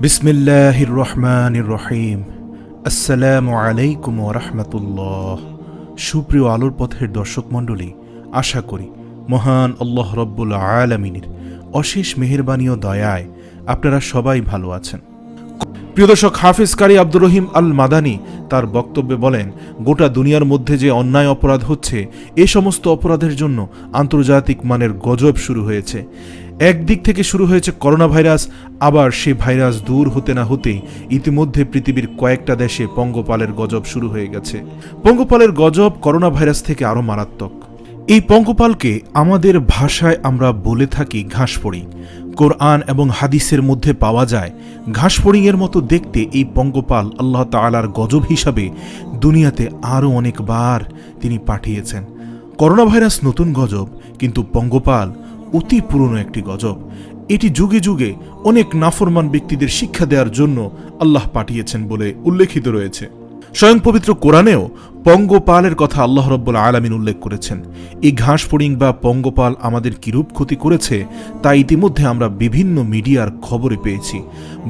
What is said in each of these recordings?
বিসমিল্লাহির রহমানির রহিম। আসসালামু আলাইকুম ওয়া রাহমাতুল্লাহ। সুপ্রিয় আলোর পথের দর্শক মণ্ডলী, আশা করি মহান আল্লাহ রব্বুল আলামিনের অশেষ মেহেরবানি ও দয়ায় আপনারা সবাই ভালো আছেন। প্রিয় দর্শক, হাফিজ কারি আব্দুর রহিম আল মাদানী তার বক্তব্যে বলেন, গোটা দুনিয়ার মধ্যে যে অন্যায় অপরাধ হচ্ছে, এ সমস্ত অপরাধের জন্য আন্তর্জাতিক মানের গজব শুরু হয়েছে। একদিক থেকে শুরু হয়েছে করোনা ভাইরাস, আবার সে ভাইরাস দূর হতে না হতেই ইতিমধ্যে পৃথিবীর কয়েকটা দেশে পঙ্গপালের গজব শুরু হয়ে গেছে। পঙ্গপালের গজব করোনা ভাইরাস থেকে আরও মারাত্মক। এই পঙ্গপালকে আমাদের ভাষায় আমরা বলে থাকি ঘাসফড়িং। কোরআন এবং হাদিসের মধ্যে পাওয়া যায় ঘাসফড়িংয়ের মতো দেখতে এই পঙ্গপাল আল্লাহ তাআলার গজব হিসাবে দুনিয়াতে আরও অনেকবার তিনি পাঠিয়েছেন। করোনা ভাইরাস নতুন গজব, কিন্তু পঙ্গপাল অতি পুরনো একটি গজব। এটি যুগে যুগে অনেক নাফরমান ব্যক্তিদের শিক্ষা দেওয়ার জন্য আল্লাহ পাঠিয়েছেন বলে উল্লেখিত রয়েছে। স্বয়ং পবিত্র কোরআনেও পঙ্গপালের কথা আল্লাহ রব্বুল আলামিন উল্লেখ করেছেন। এই ঘাসফড়িং বা পঙ্গপাল আমাদের কিরূপ ক্ষতি করেছে তা ইতিমধ্যে আমরা বিভিন্ন মিডিয়ার খবরে পেয়েছি।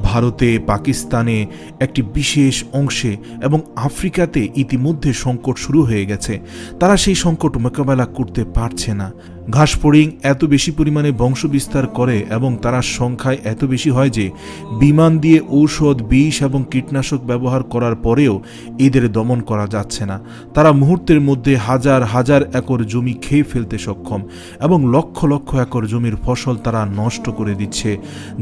ভারতে, পাকিস্তানে, একটি বিশেষ অংশে এবং আফ্রিকাতে ইতিমধ্যে সংকট শুরু হয়ে গেছে। তারা সেই সংকট মোকাবেলা করতে পারছে না। ঘাসফড়িং এত বেশি পরিমাণে বংশ বিস্তার করে এবং তারা সংখ্যায় এত বেশি হয় যে বিমান দিয়ে ঔষধ, বিষ এবং কীটনাশক ব্যবহার করার পরেও এদের দমন করা যাচ্ছে না। তারা মুহূর্তের মধ্যে হাজার হাজার একর জমি খেয়ে ফেলতে সক্ষম এবং লক্ষ লক্ষ একর জমির ফসল তারা নষ্ট করে দিচ্ছে।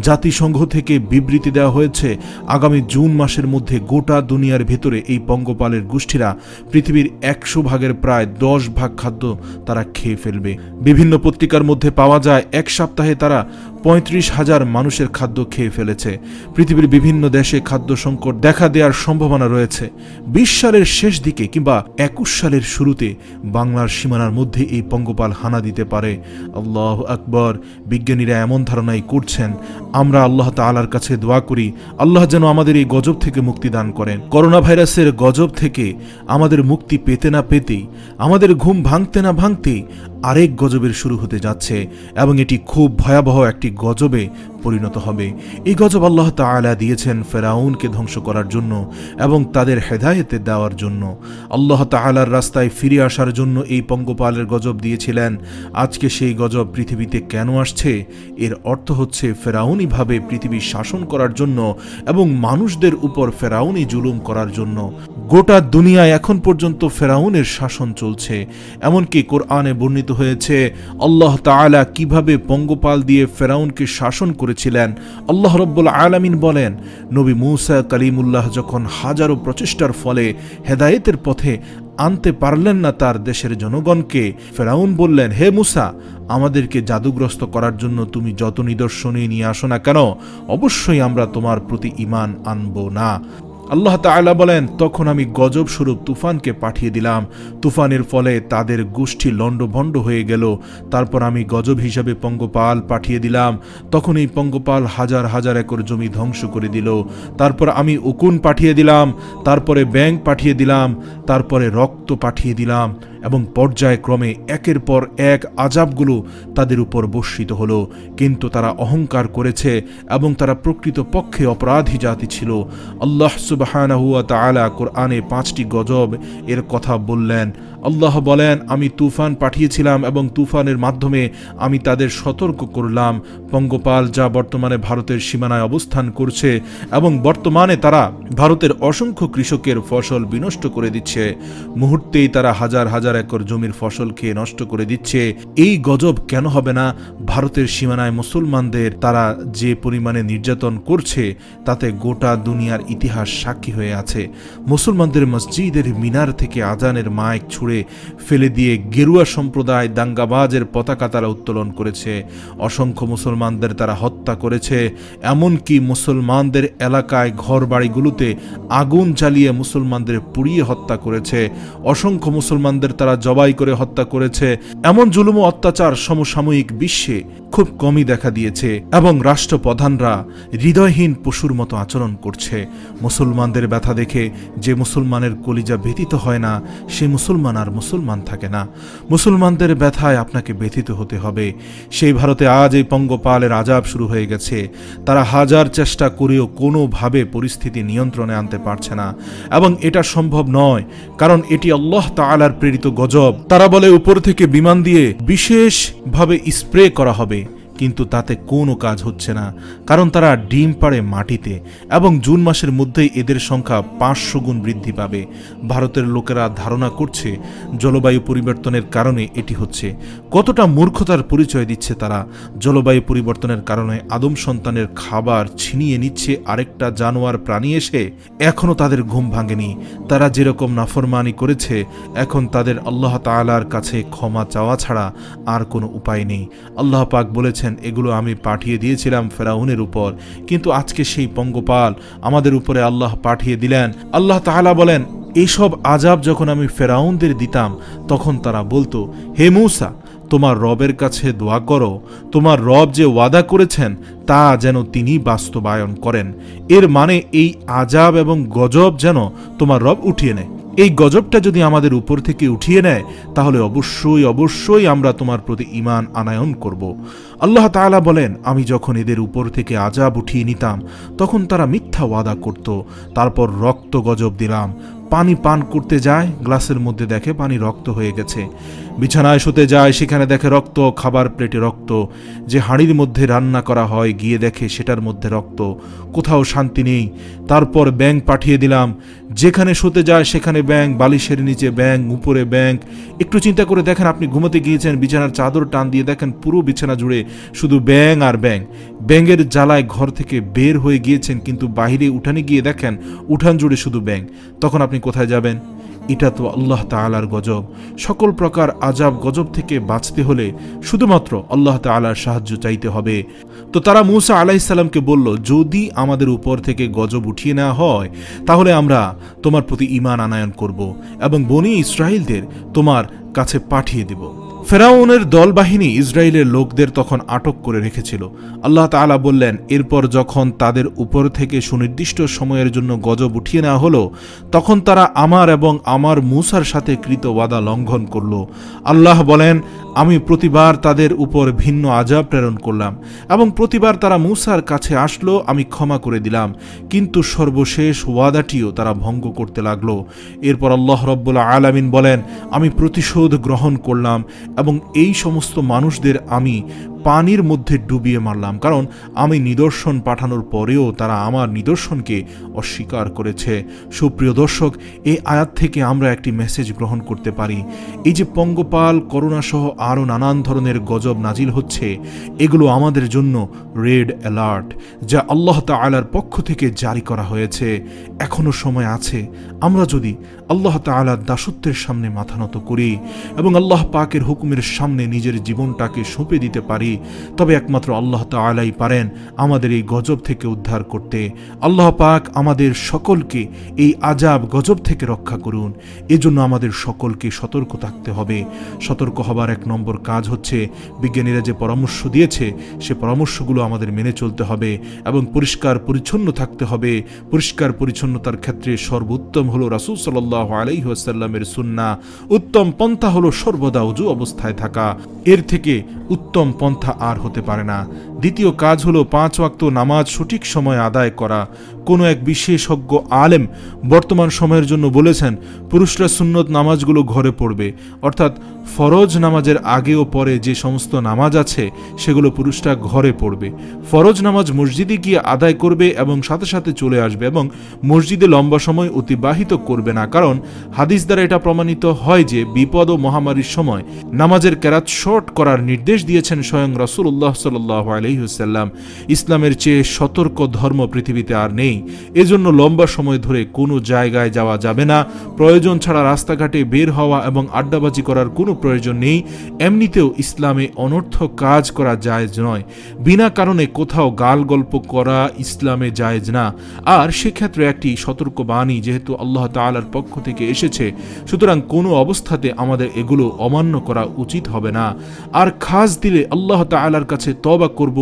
জাতিসংঘ থেকে বিবৃতি দেওয়া হয়েছে, আগামী জুন মাসের মধ্যে গোটা দুনিয়ার ভেতরে এই পঙ্গপালের গোষ্ঠীরা পৃথিবীর 100 ভাগের প্রায় 10 ভাগ খাদ্য তারা খেয়ে ফেলবে। বিভিন্ন পত্রিকার মধ্যে পাওয়া যায় এক সপ্তাহে তারা 35,000 মানুষের খাদ্য খেয়ে ফেলেছে। পৃথিবীর বিভিন্ন দেশে খাদ্য সংকট দেখা দেওয়ার সম্ভাবনা রয়েছে। 20 সালের শেষ দিকে কিংবা 21 সালের শুরুতে বাংলার সীমানার মধ্যে এই পঙ্গপাল হানা দিতে পারে। আল্লাহু আকবার। বিজ্ঞানীরা এমন ধারণাই করছেন। আমরা আল্লাহ তাআলার কাছে দোয়া করি, আল্লাহ যেন আমাদের এই গজব থেকে মুক্তি দান করেন। করোনা ভাইরাসের গজব থেকে আমাদের মুক্তি পেতে না পেতেই, আমাদের ঘুম ভাঙতে না ভাঙতেই আরেক গজবের শুরু হতে যাচ্ছে এবং এটি খুব ভয়াবহ একটি গজবে পরিণত হবে। এই গজব আল্লাহ তাআলা দিয়েছেন ফেরাউনকে ধ্বংস করার জন্য এবং তাদের হেদায়েতে দেওয়ার জন্য। আল্লাহ তাআলার রাস্তায় ফিরে আসার জন্য এই পঙ্গপালের গজব দিয়েছিলেন। আজকে সেই গজব পৃথিবীতে কেন আসছে? এর অর্থ হচ্ছে ফেরাউনিভাবে পৃথিবী শাসন করার জন্য এবং মানুষদের উপর ফেরাউনি জুলুম করার জন্য। গোটা দুনিয়ায় এখন পর্যন্ত ফেরাউনের শাসন চলছে। এমনকি কোরআনে বর্ণিত হয়েছে আল্লাহ তাআলা কিভাবে পঙ্গপাল দিয়ে ফেরাউনকে শাসন করেছিলেন। আল্লাহ রব্বুল আলামিন বলেন, নবী মূসা কালিমুল্লাহ যখন হাজারো প্রচেষ্টার ফলে হেদায়েতের পথে আনতে পারলেন না তার দেশের জনগণকে, ফেরাউন বললেন, হে মূসা, আমাদেরকে জাদুগ্রস্ত করার জন্য তুমি যত নিদর্শনই নিয়ে আসো না কেন, অবশ্যই আমরা তোমার প্রতি ঈমান আনব না। আল্লাহ তাআলা বলেন, তখন আমি গজব স্বরূপ তুফানকে পাঠিয়ে দিলাম। তুফানের ফলে তাদের গোষ্ঠী লণ্ডভণ্ড হয়ে গেল। তারপর আমি গজব হিসাবে পঙ্গপাল পাঠিয়ে দিলাম। তখন এই পঙ্গপাল হাজার হাজার একর জমি ধ্বংস করে দিল। তারপর আমি উকুন পাঠিয়ে দিলাম, তারপরে ব্যাঙ পাঠিয়ে দিলাম, তারপরে রক্ত পাঠিয়ে দিলাম এবং পর্যায়ক্রমে একের পর এক আযাবগুলো তাদের উপর বর্ষিত হলো। কিন্তু তারা অহংকার করেছে এবং তারা প্রকৃতপক্ষে অপরাধী জাতি ছিল। আল্লাহ সুবহানাহু ওয়া তাআলা কোরআনে 5টি গজব এর কথা বললেন। আল্লাহ বলেন, আমি তুফান পাঠিয়েছিলাম এবং তুফানের মাধ্যমে আমি তাদের সতর্ক করলাম। পঙ্গপাল যা বর্তমানে ভারতের সীমানায় অবস্থান করছে এবং বর্তমানে তারা ভারতের অসংখ্য কৃষকের ফসল বিনষ্ট করে দিচ্ছে। মুহূর্তেই তারা হাজার হাজার একর জমির ফসল খেয়ে নষ্ট করে দিচ্ছে। এই গজব কেন হবে না? ভারতের সীমানায় মুসলমানদের তারা যে পরিমাণে নির্যাতন করছে তাতে গোটা দুনিয়ার ইতিহাস সাক্ষী হয়ে আছে। মুসলমানদের মসজিদের মিনার থেকে আজানের মাইক ছুড়ে ফেলে দিয়ে গেরুয়া সম্প্রদায় দাঙ্গাবাজের পতাকা তারা উত্তোলন করেছে। অসংখ্য মুসলমানদের তারা হত্যা করেছে। এমনকি মুসলমানদের এলাকায় ঘর বাড়িগুলোতে আগুন জ্বালিয়ে মুসলমানদের পুড়িয়ে হত্যা করেছে। অসংখ্য মুসলমানদের তারা জবাই করে হত্যা করেছে। এমন জুলুম ও অত্যাচার সমসাময়িক বিশ্বে খুব কমই দেখা দিয়েছে এবং রাষ্ট্রপ্রধানরা হৃদয়হীন পশুর মতো আচরণ করছে। মুসলমানদের ব্যথা দেখে যে মুসলমানের কলিজা ব্যথিত হয় না, সে মুসলমান আর মুসলমান থাকে না। মুসলমানদের ব্যথায় আপনাকে ব্যথিত হতে হবে। সেই ভারতে আজ এই পঙ্গপালের আযাব শুরু হয়ে গেছে। তারা হাজার চেষ্টা করেও কোনোভাবে পরিস্থিতি নিয়ন্ত্রণে আনতে পারছে না এবং এটা সম্ভব নয়, কারণ এটি আল্লাহ তাআলার প্রেরিত গজব। তারা বলে উপর থেকে বিমান দিয়ে বিশেষভাবে স্প্রে করা হবে, কিন্তু তাতে কোনো কাজ হচ্ছে না, কারণ তারা ডিম পাড়ে মাটিতে এবং জুন মাসের মধ্যেই এদের সংখ্যা 500 গুণ বৃদ্ধি পাবে। ভারতের লোকেরা ধারণা করছে জলবায়ু পরিবর্তনের কারণে এটি হচ্ছে। কতটা মূর্খতার পরিচয় দিচ্ছে তারা। জলবায়ু পরিবর্তনের কারণে আদম সন্তানের খাবার ছিনিয়ে নিচ্ছে আরেকটা জানোয়ার প্রাণী এসে। এখনও তাদের ঘুম ভাঙেনি। তারা যেরকম নাফরমানি করেছে, এখন তাদের আল্লাহ তাআলার কাছে ক্ষমা চাওয়া ছাড়া আর কোনো উপায় নেই। আল্লাহ পাক বলেছেন, এগুলো আমি পাঠিয়ে দিয়েছিলাম ফেরাউনের উপর, কিন্তু আজকে সেই পঙ্গপাল আমাদের উপরে আল্লাহ পাঠিয়ে দিলেন। আল্লাহ তাআলা বলেন, এইসব আযাব যখন আমি ফেরাউনদের দিতাম, তখন তারা বলতো, হে মূসা, তোমার রবের কাছে দোয়া করো, তোমার রব যে ওয়াদা করেছেন তা যেন তিনি বাস্তবায়ন করেন। এর মানে এই আযাব এবং গজব যেন তোমার রব উঠিয়ে নেয়। এই গজবটা যদি আমাদের উপর থেকে উঠিয়ে নেয়, তাহলে অবশ্যই অবশ্যই আমরা তোমার প্রতি ঈমান আনায়ন করব। আল্লাহ তাআলা বলেন, আমি যখন এদের উপর থেকে আযাব উঠিয়ে নিতাম, তখন তারা মিথ্যা ওয়াদা করত। তারপর রক্ত গজব দিলাম। পানি পান করতে যায়, গ্লাসের মধ্যে দেখে পানি রক্ত হয়ে গেছে। বিছানায় শুতে যায়, সেখানে দেখে রক্ত। খাবার প্লেটে রক্ত। যে হাঁড়ির মধ্যে রান্না করা হয়, গিয়ে দেখে সেটার মধ্যে রক্ত। কোথাও শান্তি নেই। তারপর ব্যাঙ পাঠিয়ে দিলাম। যেখানে শুতে যায় সেখানে ব্যাঙ, বালিশের নিচে ব্যাঙ, উপরে ব্যাঙ। একটু চিন্তা করে দেখেন, আপনি ঘুমোতে গিয়েছেন, বিছানার চাদর টান দিয়ে দেখেন পুরো বিছানা জুড়ে শুধু ব্যাঙ আর ব্যাঙ। ব্যাঙের জ্বালায় ঘর থেকে বের হয়ে গিয়েছেন, কিন্তু বাইরে উঠানে গিয়ে দেখেন উঠান জুড়ে শুধু ব্যাঙ। তখন আপনি কোথায় যাবেন? এটা তো আল্লাহ তাআলার গজব। সকল প্রকার আযাব গজব থেকে বাঁচতে হলে শুধুমাত্র আল্লাহ তাআলার সাহায্য চাইতে হবে। তো তারা মূসা আলাইহিস সালামকে বলল, যদি আমাদের উপর থেকে গজব উঠিয়ে নেওয়া হয়, তাহলে আমরা তোমার প্রতি ঈমান আনায়ন করব এবং বনী ইসরাইলদের তোমার কাছে পাঠিয়ে দেব। ফেরাউনের দলবাহিনী ইসরায়েলের লোকদের তখন আটক করে রেখেছিল। আল্লাহ তাআলা বললেন, এরপর যখন তাদের উপর থেকে সুনির্দিষ্ট সময়ের জন্য গজব উঠিয়ে নেওয়া হলো, তখন তারা আমার এবং আমার মূসার সাথে কৃত ওয়াদা লঙ্ঘন করল। আল্লাহ বলেন, আমি প্রতিবার তাদের উপর ভিন্ন আযাব প্রেরণ করলাম এবং প্রতিবার তারা মূসার কাছে আসলো, আমি ক্ষমা করে দিলাম, কিন্তু সর্বশেষ ওয়াদাটিও তারা ভঙ্গ করতে লাগলো। এরপর আল্লাহ রাব্বুল আলামিন বলেন, আমি প্রতিশোধ গ্রহণ করলাম এবং এই সমস্ত মানুষদের আমি পানির মধ্যে ডুবিয়ে মারলাম, কারণ আমি নিদর্শন পাঠানোর পরেও তারা আমার নিদর্শনকে অস্বীকার করেছে। সুপ্রিয় দর্শক, এই আয়াত থেকে আমরা একটি মেসেজ গ্রহণ করতে পারি। এই যে পঙ্গপাল, করোনা সহ আরও নানান ধরনের গজব নাজিল হচ্ছে, এগুলো আমাদের জন্য রেড অ্যালার্ট, যা আল্লাহ তাআলার পক্ষ থেকে জারি করা হয়েছে। এখনও সময় আছে। আমরা যদি আল্লাহ তাআলার দাসত্বের সামনে মাথা নত করি এবং আল্লাহ পাকের হুকুমের সামনে নিজের জীবনটাকে সঁপে দিতে পারি, তবে একমাত্র আল্লাহ তাআলাই পারেন আমাদের এই গজব থেকে উদ্ধার করতে। আল্লাহ পাক আমাদের সকলকে এই আযাব গজব থেকে রক্ষা করুন। এজন্য আমাদের সকলকে সতর্ক থাকতে হবে। সতর্ক হবার এক নম্বর কাজ হচ্ছে, বিজ্ঞানীরা যে পরামর্শ দিয়েছে সে পরামর্শগুলো আমাদের মেনে চলতে হবে এবং পরিষ্কার পরিচ্ছন্ন থাকতে হবে। পরিষ্কার পরিচ্ছন্নতার ক্ষেত্রে সর্বোত্তম হলো রাসূল সাল্লাল্লাহু আলাইহি ওয়াসাল্লামের সুন্নাহ। উত্তম পন্থা হলো সর্বদা ওযু অবস্থায় থাকা। এর থেকে উত্তম পন্থা আর হতে পারে না। দ্বিতীয় কাজ হলো 5 ওয়াক্ত নামাজ সঠিক সময় আদায় করা। কোনো এক বিশেষজ্ঞ আলেম বর্তমান সময়ের জন্য বলেছেন, পুরুষরা সুন্নত নামাজগুলো ঘরে পড়বে, অর্থাৎ ফরজ নামাজের আগে ও পরে যে সমস্ত নামাজ আছে সেগুলো পুরুষরা ঘরে পড়বে। ফরজ নামাজ মসজিদে গিয়ে আদায় করবে এবং সাথে সাথে চলে আসবে এবং মসজিদে লম্বা সময় অতিবাহিত করবে না, কারণ হাদিস দ্বারা এটা প্রমাণিত হয় যে বিপদ ও মহামারীর সময় নামাজের কেরাত শর্ট করার নির্দেশ দিয়েছেন স্বয়ং রাসূলুল্লাহ সাল্লাল্লাহু আলাইহি আলাইহি ওয়াসাল্লাম, ইসলামের চেয়ে সতর্ক ধর্ম পৃথিবীতে আর নেই। এজন্য লম্বা সময় ধরে কোনো জায়গায় যাওয়া যাবে না, প্রয়োজন ছাড়া রাস্তাঘাটে বের হওয়া এবং আড্ডাবাজি করার কোনো প্রয়োজন নেই। এমনিতেও ইসলামে অনর্থক কাজ করা জায়েজ নয়, বিনা কারণে কোথাও গাল গল্প করা ইসলামে জায়েজ না। আর সেক্ষেত্রে একটি সতর্কবাণী যেহেতু আল্লাহ তাআলার পক্ষ থেকে এসেছে, সুতরাং কোনো অবস্থাতে আমাদের এগুলো অমান্য করা উচিত হবে না। আর খাস দিলে আল্লাহ তাআলার কাছে তওবা করব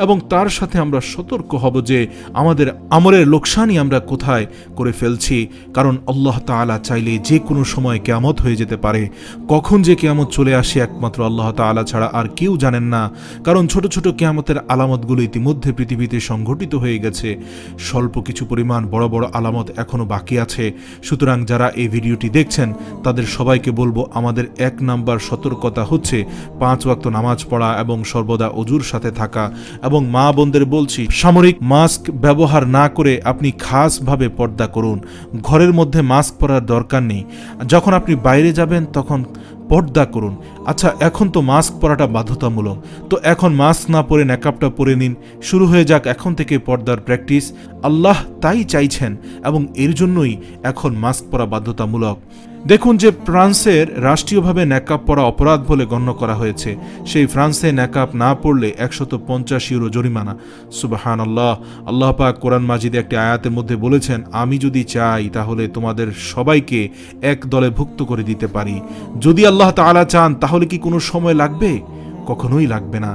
এবং তার সাথে আমরা সতর্ক হব যে আমাদের আমলের লোকসানই আমরা কোথায় করে ফেলছি। কারণ আল্লাহ তাআলা চাইলে যে কোনো সময় কিয়ামত হয়ে যেতে পারে। কখন যে কিয়ামত চলে আসে একমাত্র আল্লাহ তাআলা ছাড়া আর কেউ জানেন না। কারণ ছোট ছোট কিয়ামতের আলামতগুলো ইতিমধ্যে পৃথিবীতে সংঘটিত হয়ে গেছে, স্বল্প কিছু পরিমাণ বড় বড় আলামত এখনো বাকি আছে। সুতরাং যারা এই ভিডিওটি দেখছেন তাদের সবাইকে বলবো, আমাদের 1 নাম্বার সতর্কতা হচ্ছে 5 ওয়াক্ত নামাজ পড়া এবং সর্বদা ওযুর সাথে থাকা। এবং মা বোনদের বলছি, সামরিক মাস্ক ব্যবহার না করে আপনি খাসভাবে পর্দা করুন। ঘরের মধ্যে মাস্ক পরার দরকার নেই, যখন আপনি বাইরে যাবেন তখন পর্দা করুন। আচ্ছা, এখন তো মাস্ক পরাটা বাধ্যতামূলক, তো এখন মাস্ক না পরে নেকাবটা পরে নিন। শুরু হয়ে যাক এখন থেকে পর্দার প্র্যাকটিস। আল্লাহ তাই চাইছেন এবং এর জন্যই এখন মাস্ক পরা বাধ্যতামূলক। দেখুন যে ফ্রান্সের রাষ্ট্রীয়ভাবে নেকাব পরা অপরাধ বলে গণ্য করা হয়েছে, সেই ফ্রান্সে নেকাব না পড়লে 150 ইউরো জরিমানা। সুবহানাল্লাহ। আল্লাহ পাক কোরআন মাজিদে একটি আয়াতের মধ্যে বলেছেন, আমি যদি চাই তাহলে তোমাদের সবাইকে এক দলে ভুক্ত করে দিতে পারি। যদি আল্লাহ তাআলা চান তাহলে কি কোনো সময় লাগবে? কখনোই লাগবে না।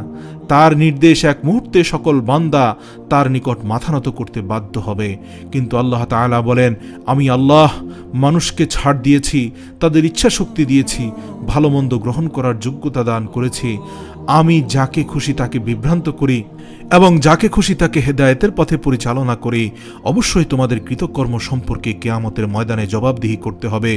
তার নির্দেশ এক মুহূর্তে সকল বান্দা তার নিকট মাথা নত করতে বাধ্য হবে। কিন্তু আল্লাহ তাআলা বলেন, আমি আল্লাহ মানুষকে ছাড় দিয়েছি, তাদের ইচ্ছা শক্তি দিয়েছি, ভালো মন্দ গ্রহণ করার যোগ্যতা দান করেছি। আমি যাকে খুশি তাকে বিভ্রান্ত করি এবং যাকে খুশি তাকে হেদায়েতের পথে পরিচালনা করি। অবশ্যই তোমাদের কৃতকর্ম সম্পর্কে কিয়ামতের ময়দানে জবাবদিহি করতে হবে।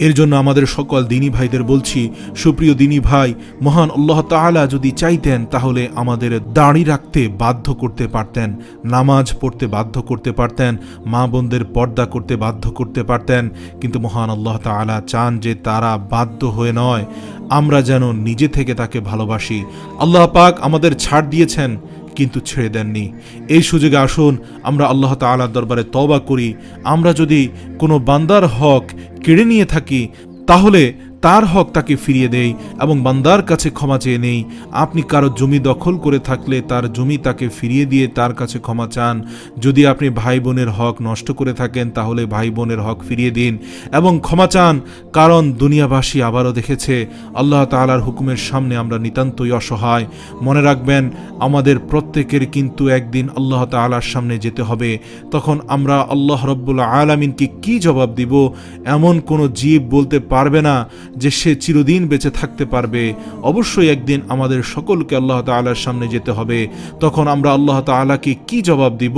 এর জন্য আমাদের সকল দিনী ভাইদের বলছি, সুপ্রিয় দিনী ভাই, মহান আল্লাহ তাআলা যদি চাইতেন তাহলে আমাদের দাড়ি রাখতে বাধ্য করতে পারতেন, নামাজ পড়তে বাধ্য করতে পারতেন, মা বোনদের পর্দা করতে বাধ্য করতে পারতেন। কিন্তু মহান আল্লাহ তাআলা চান যে তারা বাধ্য হয়ে নয়, আমরা যেন নিজে থেকে তাকে ভালোবাসি। আল্লাহ পাক আমাদের ছাড় দিয়েছেন কিন্তু ছেড়ে দেননি। এই সুযোগে আসুন আমরা আল্লাহ তাআলার দরবারে তওবা করি। আমরা যদি কোনো বান্দার হক কেড়ে নিয়ে থাকি তাহলে তার হক তাকে ফিরিয়ে দেই এবং বান্দার কাছে ক্ষমা চেয়ে নেই। আপনি কারো জমি দখল করে থাকলে তার জমি তাকে ফিরিয়ে দিয়ে তার কাছে ক্ষমা চান। যদি আপনি ভাই বোনের হক নষ্ট করে থাকেন তাহলে ভাই বোনের হক ফিরিয়ে দিন এবং ক্ষমা চান। কারণ দুনিয়াবাসী আবারও দেখেছে আল্লাহ তাআলার হুকুমের সামনে আমরা নিতান্তই অসহায়। মনে রাখবেন, আমাদের প্রত্যেকের কিন্তু একদিন আল্লাহ তাআলার সামনে যেতে হবে। তখন আমরা আল্লাহ রাব্বুল আলামিনকে কি জবাব দিব? এমন কোনো জীব বলতে পারবে না যে সে চিরদিন বেঁচে থাকতে পারবে। অবশ্যই একদিন আমাদের সকলকে আল্লাহ তাআলার সামনে যেতে হবে। তখন আমরা আল্লাহ তাআলাকে কি জবাব দিব?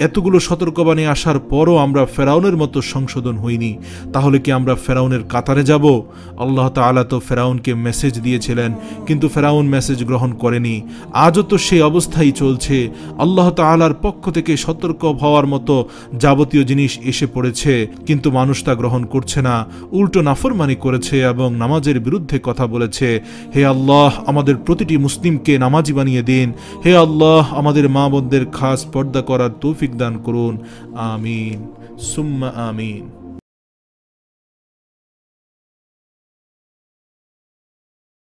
এতগুলো সতর্কবাণী আসার পরও আমরা ফেরাউনের মতো সংশোধন হইনি, তাহলে কি আমরা ফেরাউনের কাতারে যাব? আল্লাহ তাআলা তো ফেরাউনকে মেসেজ দিয়েছিলেন, কিন্তু ফেরাউন মেসেজ গ্রহণ করেনি। আজও তো সেই অবস্থাই চলছে। আল্লাহ তাআলার পক্ষ থেকে সতর্ক হওয়ার মতো যাবতীয় জিনিস এসে পড়েছে, কিন্তু মানুষ তা গ্রহণ করছে না, উল্টো নাফরমানি করেছে এবং নামাজের বিরুদ্ধে কথা বলেছে। হে আল্লাহ, আমাদের প্রতিটি মুসলিমকে নামাজি বানিয়ে দিন। হে আল্লাহ, আমাদের মা বোনদের খাস পর্দা করার তৌফিক দান করুন। আমিন সুম্মা আমিন।